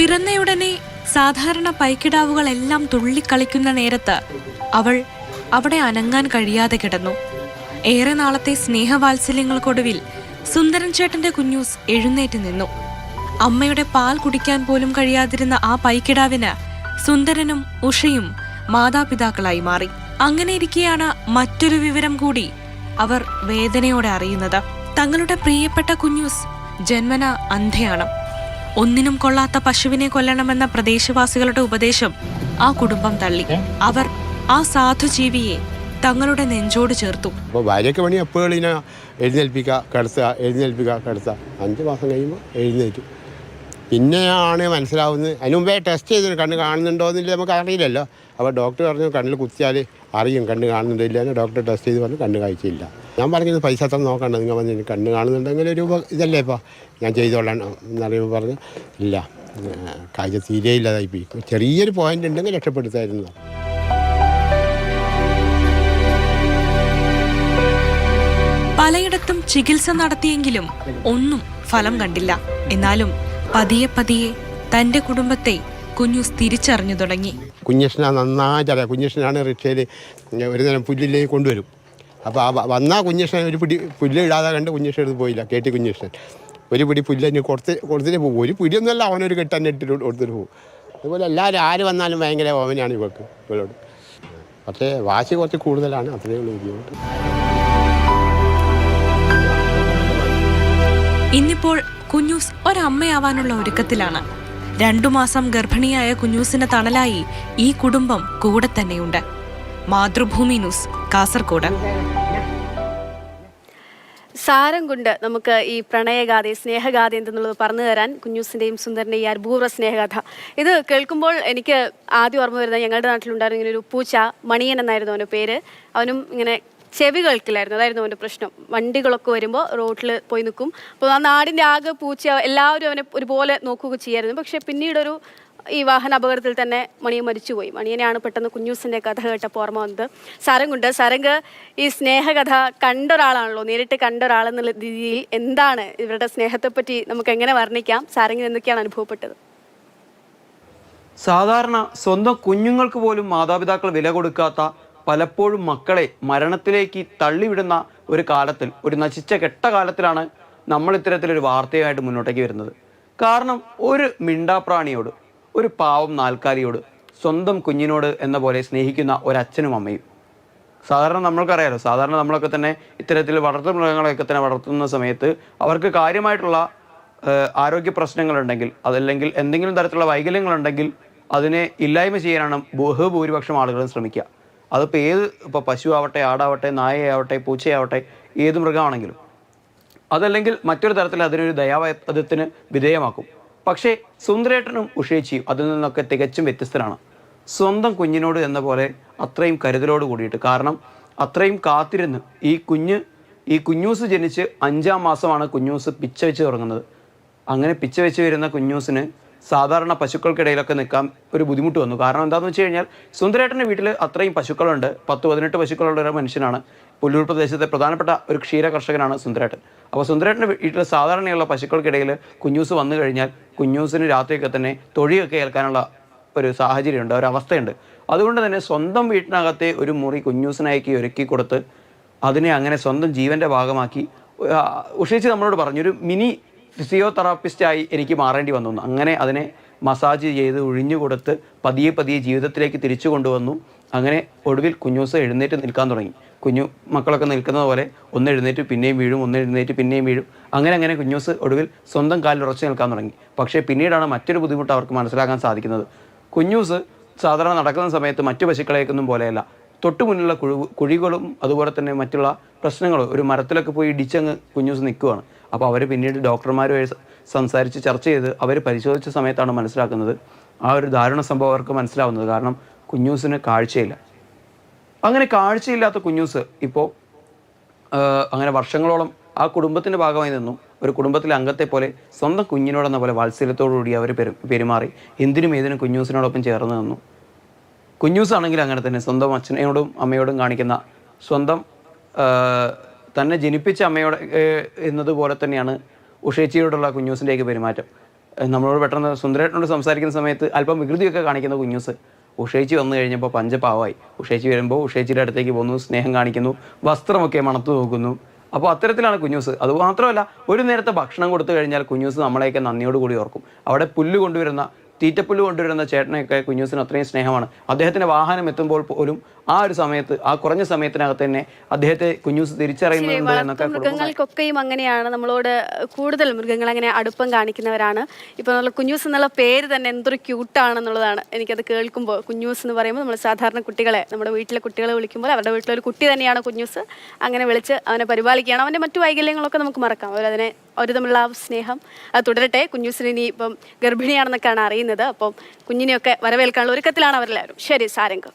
പിറന്നയുടനെ സാധാരണ പൈക്കിടാവുകളെല്ലാം തുള്ളിക്കളിക്കുന്ന നേരത്ത് അവൾ അവിടെ അനങ്ങാൻ കഴിയാതെ കിടന്നു. ഏറെ നാളത്തെ സ്നേഹവാത്സല്യങ്ങൾക്കൊടുവിൽ സുന്ദരൻ ചേട്ടന്റെ കുഞ്ഞൂസ് എഴുന്നേറ്റ് നിന്നു. അമ്മയുടെ പാൽ കുടിക്കാൻ പോലും കഴിയാതിരുന്ന ആ പൈക്കിടാവിന് സുന്ദരനും ഉഷയും മാതാപിതാക്കളായി മാറി. അങ്ങനെ ഇരിക്കെയാണ് മറ്റൊരു വിവരം കൂടി അവർ വേദനയോടെ അറിയുന്നത്. തങ്ങളുടെ പ്രിയപ്പെട്ട കുഞ്ഞൂസ് ജന്മന അന്ധയാണ്. ഒന്നിനും കൊള്ളാത്ത പശുവിനെ കൊല്ലണമെന്ന പ്രദേശവാസികളുടെ ഉപദേശം ആ കുടുംബം തള്ളി. അവർ ആ സാധുജീവിയെ തങ്ങളുടെ നെഞ്ചോട് ചേർത്തു. അപ്പോൾ ഭാര്യയ്ക്ക് പണി എപ്പോഴും ഇങ്ങനെ എഴുന്നേൽപ്പിക്കുക കിടത്തുക 5 മാസം കഴിയുമ്പോൾ എഴുന്നേറ്റു. പിന്നെയാണ് മനസ്സിലാവുന്നത്. അതിന് മുമ്പേ ടെസ്റ്റ് ചെയ്തിട്ട് കണ്ണ് കാണുന്നുണ്ടോ എന്നില്ല നമുക്ക് അറിയില്ലല്ലോ. അപ്പോൾ ഡോക്ടർ പറഞ്ഞു കണ്ണിൽ കുത്തിയാൽ അറിയും കണ്ണ് കാണുന്നുണ്ടോ ഇല്ല. ഡോക്ടർ ടെസ്റ്റ് ചെയ്ത് പറഞ്ഞു കണ്ണ് കാഴ്ചയില്ല. ഞാൻ പറഞ്ഞത് പൈസ അത്ര നോക്കണ്ട, നിങ്ങൾ വന്ന് കണ്ണ് കാണുന്നുണ്ടെങ്കിൽ ഒരു ഇതല്ലേ ഇപ്പോൾ ഞാൻ ചെയ്തോളാം എന്നറിയുമ്പോൾ പറഞ്ഞു ഇല്ല, കാഴ്ച തീരെ ഇല്ലാതായിപ്പോയി. ചെറിയൊരു പോയിന്റ് ഉണ്ടെങ്കിൽ രക്ഷപ്പെടുത്തായിരുന്നു. പലയിടത്തും ചികിത്സ നടത്തിയെങ്കിലും ഒന്നും ഫലം കണ്ടില്ല. എന്നാലും പതിയെ പതിയെ തന്റെ കുടുംബത്തെ കുഞ്ഞൂസ് തിരിച്ചറിഞ്ഞു തുടങ്ങി. കുഞ്ഞേഷനാ നന്നായിട്ടറിയാം. കുഞ്ഞേഷനാണ് റിക്ഷയിൽ ഒരു നേരം പുല്ലിലേക്ക് കൊണ്ടുവരും. അപ്പോൾ ആ വന്നാൽ കുഞ്ഞേഷൻ ഒരു പിടി പുല്ല് ഇടാതെ കണ്ട് കുഞ്ഞേഷൻ എടുത്ത് പോയില്ല. കേട്ടി കുഞ്ഞേഷൻ ഒരു പിടി പുല്ല് കൊടുത്തിട്ട് പോകും. ഒരു പിടിയൊന്നുമല്ല, അവനൊരു കെട്ടന്നെ ഇട്ടിട്ട് കൊടുത്തിട്ട് പോകും. അതുപോലെ എല്ലാവരും ആര് വന്നാലും ഭയങ്കര ഓവനാണ് ഇവളോട്. പക്ഷേ വാശി കുറച്ച് കൂടുതലാണ്, അത്രയേ ഉള്ളൂ ബുദ്ധിമുട്ട്. ഇന്നിപ്പോൾ കുഞ്ഞൂസ് ഒരമ്മയാവാനുള്ള ഒരുക്കത്തിലാണ്. 2 മാസം ഗർഭിണിയായ കുഞ്ഞൂസിന് തണലായി ഈ കുടുംബം കൂടെ തന്നെയുണ്ട്. മാതൃഭൂമി ന്യൂസ്, കാസർഗോഡ്. സാരം കൊണ്ട് നമുക്ക് ഈ പ്രണയഗാഥ, സ്നേഹഗാഥ എന്തെന്നുള്ളത് പറഞ്ഞു തരാൻ കുഞ്ഞൂസിൻ്റെയും സുന്ദരൻ്റെ ഈ അപൂർവ സ്നേഹകഥ. ഇത് കേൾക്കുമ്പോൾ എനിക്ക് ആദ്യം ഓർമ്മ വരുന്നത് ഞങ്ങളുടെ നാട്ടിലുണ്ടായിരുന്ന ഇങ്ങനെ ഒരു പൂച്ച, മണിയൻ എന്നായിരുന്നു അവൻ്റെ പേര്. അവനും ഇങ്ങനെ ചെവി കേൾക്കില്ലായിരുന്നു, അതായിരുന്നു അവൻ്റെ പ്രശ്നം. വണ്ടികളൊക്കെ വരുമ്പോൾ റോഡിൽ പോയി നിൽക്കും. അപ്പോൾ ആ നാടിൻ്റെ ആകെ പൂച്ച എല്ലാവരും അവനെ ഒരുപോലെ നോക്കുകയൊക്കെ ചെയ്യായിരുന്നു. പക്ഷേ പിന്നീടൊരു ഈ വാഹന അപകടത്തിൽ തന്നെ മണിയൻ മരിച്ചുപോയി. മണിയനെയാണ് പെട്ടെന്ന് കുഞ്ഞൂസിൻ്റെ കഥ കേട്ടപ്പോൾ ഓർമ്മ വന്നത്. സാരംഗുണ്ട്. സാരംഗ് ഈ സ്നേഹകഥ കണ്ട ഒരാളാണല്ലോ, നേരിട്ട് കണ്ട ഒരാളെന്നുള്ള രീതിയിൽ എന്താണ് ഇവരുടെ സ്നേഹത്തെപ്പറ്റി നമുക്ക് എങ്ങനെ വർണ്ണിക്കാം? സാരംഗിന് എന്തൊക്കെയാണ് അനുഭവപ്പെട്ടത്? സാധാരണ സ്വന്തം കുഞ്ഞുങ്ങൾക്ക് പോലും മാതാപിതാക്കൾ വില കൊടുക്കാത്ത, പലപ്പോഴും മക്കളെ മരണത്തിലേക്ക് തള്ളിവിടുന്ന ഒരു കാലത്തിൽ, ഒരു നശിച്ച കെട്ട കാലത്തിലാണ് നമ്മൾ ഇത്തരത്തിലൊരു വാർത്തയായിട്ട് മുന്നോട്ടേക്ക് വരുന്നത്. കാരണം ഒരു മിണ്ടാപ്രാണിയോട്, ഒരു പാവം നാൽക്കാലിയോട്, സ്വന്തം കുഞ്ഞിനോട് എന്ന പോലെ സ്നേഹിക്കുന്ന ഒരച്ഛനും അമ്മയും. സാധാരണ നമ്മൾക്കറിയാലോ, സാധാരണ നമ്മളൊക്കെ തന്നെ ഇത്തരത്തിൽ വളർത്തുമൃഗങ്ങളെയൊക്കെ തന്നെ വളർത്തുന്ന സമയത്ത് അവർക്ക് കാര്യമായിട്ടുള്ള ആരോഗ്യ പ്രശ്നങ്ങളുണ്ടെങ്കിൽ, അതല്ലെങ്കിൽ എന്തെങ്കിലും തരത്തിലുള്ള വൈകല്യങ്ങളുണ്ടെങ്കിൽ അതിനെ ഇല്ലായ്മ ചെയ്യാനാണ് ബഹുഭൂരിപക്ഷം ആളുകളും ശ്രമിക്കുക. അതിപ്പോൾ ഇപ്പോൾ പശു ആവട്ടെ, ആടാവട്ടെ, നായയാവട്ടെ, പൂച്ചയാവട്ടെ, ഏത് മൃഗമാണെങ്കിലും. അതല്ലെങ്കിൽ മറ്റൊരു തരത്തിൽ അതിനൊരു ദയാവധത്തിന് വിധേയമാക്കും. പക്ഷേ സുന്ദരേട്ടനും ഉഷേച്ചിയും അതിൽ നിന്നൊക്കെ തികച്ചും വ്യത്യസ്തരാണ്. സ്വന്തം കുഞ്ഞിനോട് എന്ന പോലെ അത്രയും കരുതലോട് കൂടിയിട്ട്. കാരണം അത്രയും കാത്തിരുന്ന് ഈ കുഞ്ഞൂസ് ജനിച്ച് 5-ാം മാസമാണ് കുഞ്ഞൂസ് പിച്ച വെച്ച് തുടങ്ങുന്നത്. അങ്ങനെ പിച്ച വെച്ച് വരുന്ന കുഞ്ഞൂസിന് സാധാരണ പശുക്കൾക്കിടയിലൊക്കെ നിൽക്കാൻ ഒരു ബുദ്ധിമുട്ട് വന്നു. കാരണം എന്താണെന്ന് വെച്ച് കഴിഞ്ഞാൽ സുന്ദരേട്ടൻ്റെ വീട്ടിൽ അത്രയും പശുക്കളുണ്ട്. 10-18 പശുക്കളുള്ള ഒരു മനുഷ്യനാണ്. പുല്ലൂർ പ്രദേശത്തെ പ്രധാനപ്പെട്ട ഒരു ക്ഷീര കർഷകനാണ് സുന്ദരേട്ടൻ. അപ്പോൾ സുന്ദരേട്ടൻ്റെ വീട്ടിൽ സാധാരണയുള്ള പശുക്കൾക്കിടയിൽ കുഞ്ഞൂസ് വന്നു കഴിഞ്ഞാൽ കുഞ്ഞൂസിന് രാത്രിയൊക്കെ തന്നെ തൊഴിയൊക്കെ ഏൽക്കാനുള്ള ഒരു സാഹചര്യമുണ്ട്, ഒരവസ്ഥയുണ്ട്. അതുകൊണ്ട് തന്നെ സ്വന്തം വീട്ടിനകത്തെ ഒരു മുറി കുഞ്ഞൂസിനായി ഒരുക്കി കൊടുത്ത് അതിനെ അങ്ങനെ സ്വന്തം ജീവൻ്റെ ഭാഗമാക്കി ഉഷേച്ചി നമ്മളോട് പറഞ്ഞൊരു മിനി ഫിസിയോതെറാപ്പിസ്റ്റായി എനിക്ക് മാറേണ്ടി വന്നു. അങ്ങനെ അതിനെ മസാജ് ചെയ്ത് ഒഴിഞ്ഞു കൊടുത്ത് പതിയെ ജീവിതത്തിലേക്ക് തിരിച്ചു കൊണ്ടുവന്നു. അങ്ങനെ ഒടുവിൽ കുഞ്ഞൂസ് എഴുന്നേറ്റ് നിൽക്കാൻ തുടങ്ങി. കുഞ്ഞു മക്കളൊക്കെ നിൽക്കുന്നത് പോലെ ഒന്ന് എഴുന്നേറ്റ് പിന്നെയും വീഴും, ഒന്ന് എഴുന്നേറ്റ് പിന്നെയും വീഴും. അങ്ങനെ കുഞ്ഞൂസ് ഒടുവിൽ സ്വന്തം കാലിൽ ഉറച്ചു നിൽക്കാൻ തുടങ്ങി. പക്ഷേ പിന്നീടാണ് മറ്റൊരു ബുദ്ധിമുട്ട് അവർക്ക് മനസ്സിലാക്കാൻ സാധിക്കുന്നത്. കുഞ്ഞൂസ് സാധാരണ നടക്കുന്ന സമയത്ത് മറ്റു പശുക്കളേക്കൊന്നും പോലെയല്ല. തൊട്ടു മുന്നിലുള്ള കുഴികളും അതുപോലെ തന്നെ മറ്റുള്ള പ്രശ്നങ്ങളും, ഒരു മരത്തിലൊക്കെ പോയി ഇടിച്ചങ്ങ് കുഞ്ഞൂസ് നിൽക്കുകയാണ്. അപ്പോൾ അവർ പിന്നീട് ഡോക്ടർമാരുമായി സംസാരിച്ച് ചർച്ച ചെയ്ത് അവർ പരിശോധിച്ച സമയത്താണ് മനസ്സിലാക്കുന്നത്, ആ ഒരു ദാരുണ സംഭവം അവർക്ക് മനസ്സിലാവുന്നത്. കാരണം കുഞ്ഞൂസിന് കാഴ്ചയില്ല. അങ്ങനെ കാഴ്ചയില്ലാത്ത കുഞ്ഞൂസ് ഇപ്പോൾ അങ്ങനെ വർഷങ്ങളോളം ആ കുടുംബത്തിൻ്റെ ഭാഗമായി നിന്നു. ഒരു കുടുംബത്തിലെ അംഗത്തെ പോലെ സ്വന്തം കുഞ്ഞിനോടെന്ന പോലെ വാത്സല്യത്തോടുകൂടി അവർ പെരുമാറി. എന്തിനും ഏതിനും കുഞ്ഞൂസിനോടൊപ്പം ചേർന്ന് നിന്നു. കുഞ്ഞൂസാണെങ്കിൽ അങ്ങനെ തന്നെ സ്വന്തം അച്ഛനോടും അമ്മയോടും കാണിക്കുന്ന, സ്വന്തം തന്നെ ജനിപ്പിച്ച അമ്മയോട് എന്നതുപോലെ തന്നെയാണ് ഉഷേച്ചിയോടുള്ള കുഞ്ഞൂസിൻ്റെയൊക്കെ പെരുമാറ്റം. നമ്മളോട് പെട്ടെന്ന് സുന്ദരേട്ടനോട് സംസാരിക്കുന്ന സമയത്ത് അല്പം വികൃതിയൊക്കെ കാണിക്കുന്ന കുഞ്ഞൂസ് ഉഷേച്ചി വന്നു കഴിഞ്ഞപ്പോൾ പഞ്ചപാവായി. ഉഷേച്ചി വരുമ്പോൾ ഉഷേച്ചിയുടെ അടുത്തേക്ക് പോകുന്നു, സ്നേഹം കാണിക്കുന്നു, വസ്ത്രമൊക്കെ മണത്തു നോക്കുന്നു. അപ്പോൾ അത്തരത്തിലാണ് കുഞ്ഞൂസ്. അതുമാത്രമല്ല, ഒരു നേരത്തെ ഭക്ഷണം കൊടുത്തു കഴിഞ്ഞാൽ കുഞ്ഞൂസ് നമ്മളെയൊക്കെ നന്ദിയോട് കൂടി ഓർക്കും. അവിടെ പുല്ല് കൊണ്ടുവരുന്ന തീറ്റപ്പുല്ല് കൊണ്ടുവരുന്ന ചേട്ടനെയൊക്കെ കുഞ്ഞൂസിന് അത്രയും സ്നേഹമാണ്. അദ്ദേഹത്തിൻ്റെ വാഹനം എത്തുമ്പോൾ പോലും ആ ഒരു സമയത്ത്, ആ കുറഞ്ഞ സമയത്തിനകത്ത് തന്നെ അദ്ദേഹത്തെ കുഞ്ഞൂസ് തിരിച്ചറിയുന്നുണ്ട് എന്നൊക്കെ. മൃഗങ്ങൾക്കൊക്കെയും അങ്ങനെയാണ്, നമ്മളോട് കൂടുതൽ മൃഗങ്ങൾ അങ്ങനെ അടുപ്പം കാണിക്കുന്നവരാണ്. ഇപ്പോൾ നമ്മൾ കുഞ്ഞൂസ് എന്നുള്ള പേര് തന്നെ എന്തൊരു ക്യൂട്ടാണെന്നുള്ളതാണ് എനിക്കത് കേൾക്കുമ്പോൾ. കുഞ്ഞൂസ് എന്ന് പറയുമ്പോൾ നമ്മൾ സാധാരണ കുട്ടികളെ, നമ്മുടെ വീട്ടിലെ കുട്ടികളെ വിളിക്കുമ്പോൾ അവരുടെ വീട്ടിലൊരു കുട്ടി തന്നെയാണ് കുഞ്ഞൂസ്. അങ്ങനെ വിളിച്ച് അവനെ പരിപാലിക്കുകയാണ്. അവൻ്റെ മറ്റു വൈകല്യങ്ങളൊക്കെ നമുക്ക് മറക്കാം. അവരതിനെ അവർ തമ്മിലുള്ള ആ സ്നേഹം അത് തുടരട്ടെ. കുഞ്ഞൂസിന് ഇനി ഇപ്പം ഗർഭിണിയാണെന്നൊക്കെയാണ് അറിയുന്നത്. അപ്പം കുഞ്ഞിനെയൊക്കെ വരവേൽക്കാനുള്ള ഒരുക്കത്തിലാണ് അവരെല്ലാവരും. ശരി സാരംഗ്.